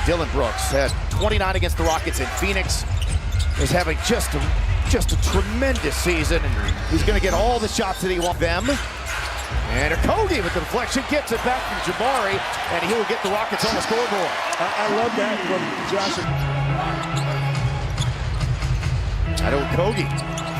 Dillon Brooks had 29 against the Rockets in Phoenix. Is having just a tremendous season, and he's going to get all the shots that he wants them. And Okogie with the deflection gets it back from Jabari, and he will get the Rockets on the scoreboard. I love that from Josh. Okogie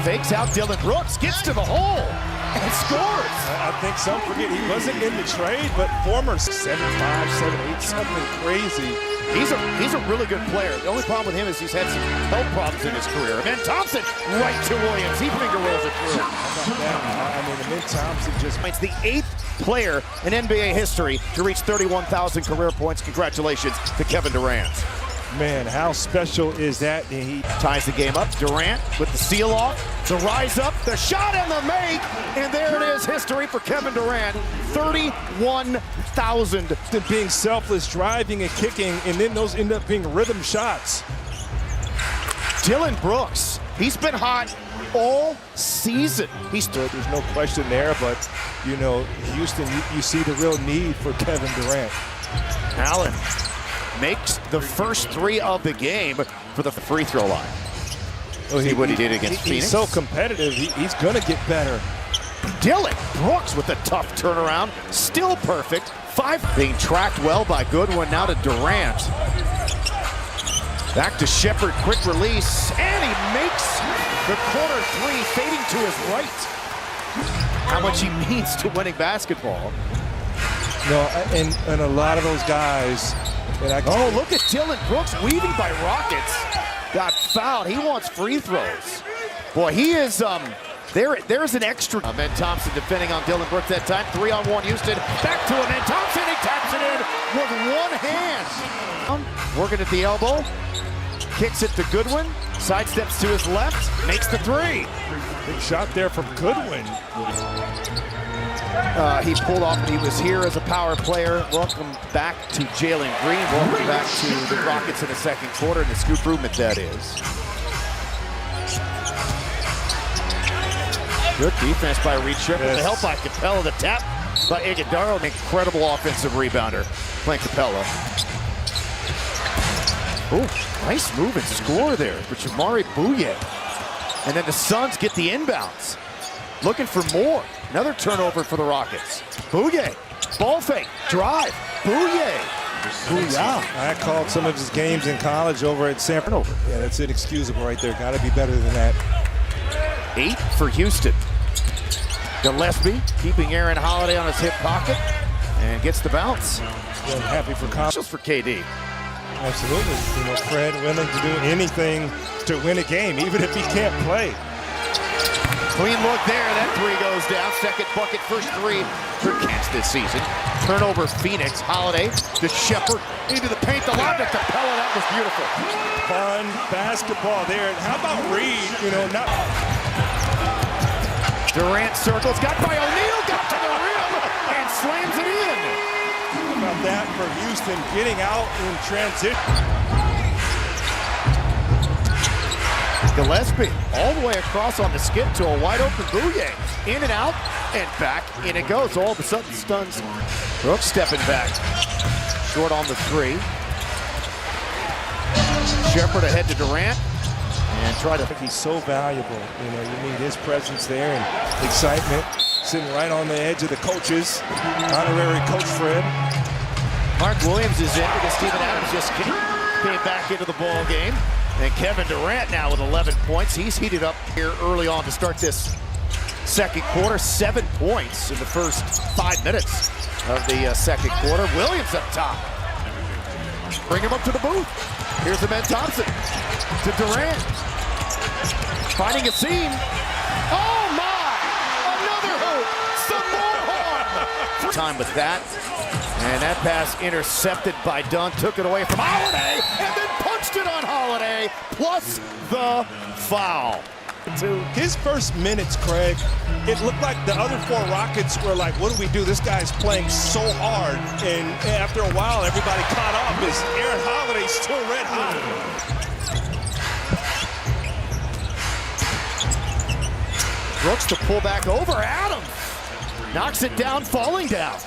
fakes out Dillon Brooks, gets to the hole, and scores. I think some forget he wasn't in the trade, but former 7'5", 7'8", something crazy. He's a really good player. The only problem with him is he's had some health problems in his career. And then Thompson right to Williams. He finger rolls it through. I mean, the Thompson just... It's the 8th player in NBA history to reach 31,000 career points. Congratulations to Kevin Durant. Man, how special is that? He ties the game up. Durant with the seal off, the rise up, the shot and the make, and there it is, history for Kevin Durant. 31,000. Being selfless, driving and kicking, and then those end up being rhythm shots. Dillon Brooks, he's been hot all season. There's no question there, but you know, Houston, you see the real need for Kevin Durant. Allen makes the first 3 of the game for the free throw line. See what he did against Phoenix. He's so competitive, he's going to get better. Dillon Brooks with a tough turnaround, still perfect. 5 being tracked well by Goodwin, now to Durant. Back to Shepherd, quick release, and he makes the corner 3, fading to his right. How much he means to winning basketball. No, and a lot of those guys. Oh, look at Dillon Brooks weaving by Rockets. Got fouled. He wants free throws. Boy, he is there's an extra. Ben Thompson defending on Dillon Brooks that time. 3-on-1 Houston. Back to him. And Thompson, he taps it in with one hand. Working at the elbow. Kicks it to Goodwin. Sidesteps to his left. Makes the 3. Big shot there from Goodwin. He pulled off, but he was here as a power player. Welcome back to Jalen Green. Welcome back to the Rockets in the second quarter, and the scoop movement that is. Good defense by Reed Shepherd. Yes. The help by Capella. The tap by Iguodala. An incredible offensive rebounder playing Capella. Oh, nice move and score there for Jamari Bouye. And then the Suns get the inbounds. Looking for more. Another turnover for the Rockets. Bouye, ball fake, drive. Bouye. Booyah. I called some of his games in college over at San Francisco. Yeah, that's inexcusable right there. Got to be better than that. 8 for Houston. Gillespie keeping Aaron Holiday on his hip pocket and gets the bounce. Well, happy for confidence for KD. Absolutely. You know, Fred willing to do anything to win a game, even if he can't play. Clean look there, that 3 goes down. Second bucket, first 3 for Cats this season. Turnover Phoenix, Holiday to Shepherd, into the paint, the lob to Capella, that was beautiful. Fun basketball there. And how about Reed, you know, not... Durant circles, got by O'Neal, got to the rim, and slams it in. How about that for Houston, getting out in transition. Gillespie all the way across on the skip to a wide open Bouye. In and out, and back in it goes. All of a sudden stuns Brooks stepping back. Short on the 3. Shepherd ahead to Durant. And try to... He's so valuable. You know, you need his presence there and excitement. Sitting right on the edge of the coaches. Honorary Coach Fred. Mark Williams is in because Steven Adams just came back into the ball game. And Kevin Durant now with 11 points. He's heated up here early on to start this second quarter. 7 points in the first 5 minutes of the second quarter. Williams up top. Bring him up to the booth. Here's the Ben Thompson to Durant. Finding a seam. Oh my! Another hoop! Some more harm! Time with that. And that pass intercepted by Dunn. Took it away from Holiday. And then punched it on Holiday. Plus the foul. His first minutes, Craig, it looked like the other 4 Rockets were like, what do we do? This guy's playing so hard. And after a while, everybody caught up as Aaron Holiday's still red hot. Brooks to pull back over. Adams knocks it down, falling down.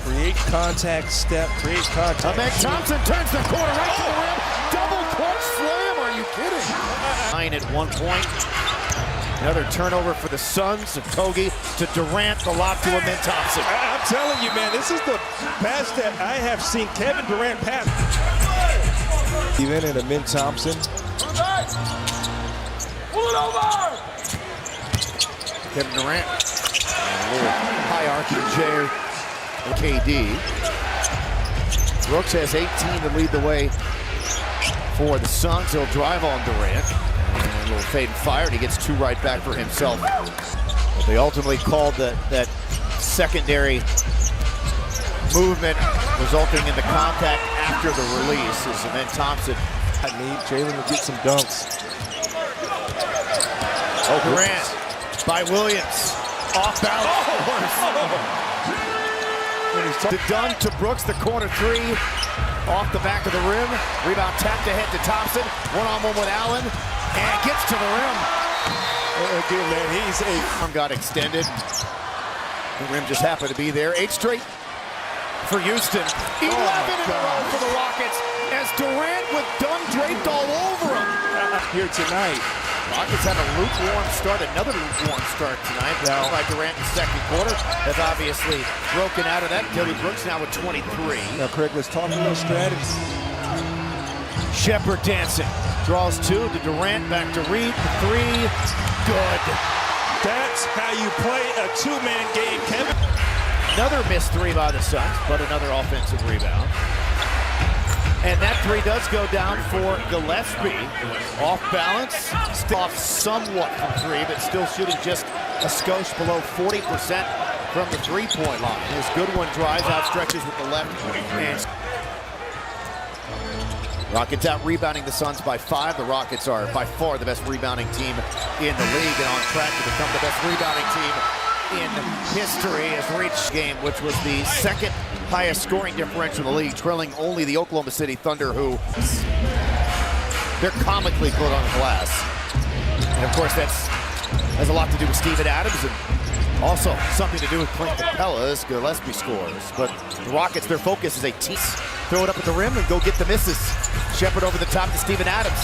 Create contact, step, create contact. Meg Thompson turns the corner right to the rim. Double clutch slam, are you kidding? 9 at 1 point. Another turnover for the Suns. Kogi to Durant, the lob to Amen Thompson. I'm telling you, man, this is the best that I have seen Kevin Durant pass. Even in Amen Thompson. Pull it over! Kevin Durant. A little high arcing chair. KD. Brooks has 18 to lead the way for the Suns. He'll drive on Durant. And a little fade and fire, and he gets 2 right back for himself. But they ultimately called that secondary movement resulting in the contact after the release. As Amen Thompson. I need Jalen to get some dunks. Oh, Durant by Williams. Off balance. The Dunn to Brooks, the corner 3. Off the back of the rim. Rebound tapped ahead to Thompson. One-on-one with Allen. And gets to the rim. Again, man, he's a... Arm got extended. The rim just happened to be there. 8 straight for Houston. 11 in a row for the Rockets as Durant with Dunn draped all over him. Here tonight. Rockets had a lukewarm start, another lukewarm start tonight. Now by Durant in the second quarter. Has obviously broken out of that. Dylan Brooks now with 23. Now, Craig, let's talk about strategy. Shepherd dancing. Draws 2 to Durant, back to Reed, 3. Good. That's how you play a 2-man game, Kevin. Another missed 3 by the Suns, but another offensive rebound. And that 3 does go down for Gillespie. Off balance, still off somewhat from 3, but still shooting just a skosh below 40% from the 3-point line. This good one drives out, stretches with the left. And Rockets out rebounding the Suns by 5. The Rockets are by far the best rebounding team in the league and on track to become the best rebounding team in history as reached game, which was the second highest scoring differential in the league, trailing only the Oklahoma City Thunder, who they're comically good on the glass. And of course, that has a lot to do with Steven Adams and also something to do with Clint Capella as Gillespie scores. But the Rockets, their focus is a team. Throw it up at the rim and go get the misses. Shepherd over the top to Steven Adams.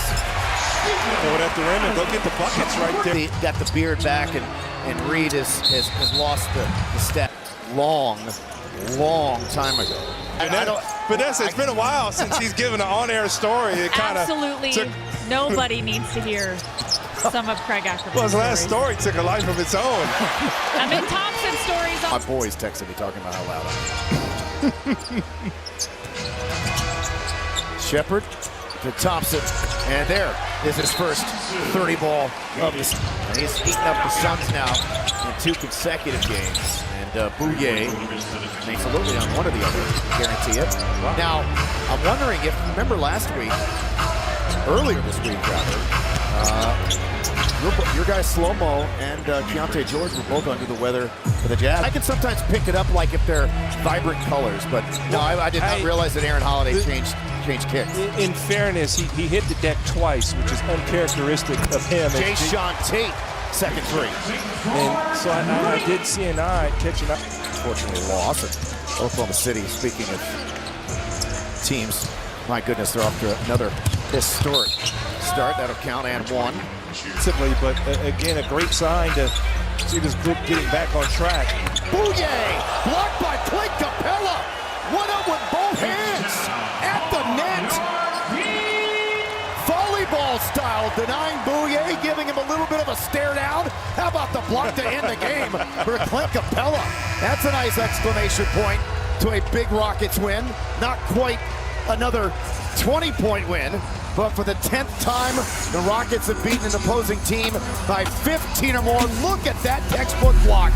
Throw it at the rim and go get the buckets right there. He got the beard back, and Reed has lost the step long time ago. Vanessa, it's been a while since he's given an on-air story. It Absolutely. Nobody needs to hear some of Craig Ackerman's Well, his last stories. story took a life of its own. Amen Thompson stories. My boys texted me talking about how loud I am. Shepherd to Thompson, and there is his first 30 ball of his. And he's eaten up the Suns now in 2 consecutive games. And Bouye makes a little bit on one or the other, guarantee it. Now, I'm wondering if, remember last week, earlier this week rather, your guys Slow-Mo and Keontae George were both under the weather for the Jazz. I can sometimes pick it up like if they're vibrant colors, but no, I did not realize that Aaron Holiday changed kicks. In fairness, he hit the deck twice, which is uncharacteristic of him. Jay Sean Tate, second 3. And so I did see an eye catching up. Unfortunately lost. And Oklahoma City, speaking of teams, my goodness, they're off to another historic start. That'll count and 1. Simply, but again, a great sign to see this group getting back on track. Bouye, blocked by Clint Capella. One up with both hands at the net. Volleyball style, denying Bouye, giving him a little bit of a stare down. How about the block to end the game for Clint Capella? That's a nice exclamation point to a big Rockets win. Not quite another 20-point win, but for the 10th time, the Rockets have beaten an opposing team by 15 or more. Look at that textbook block.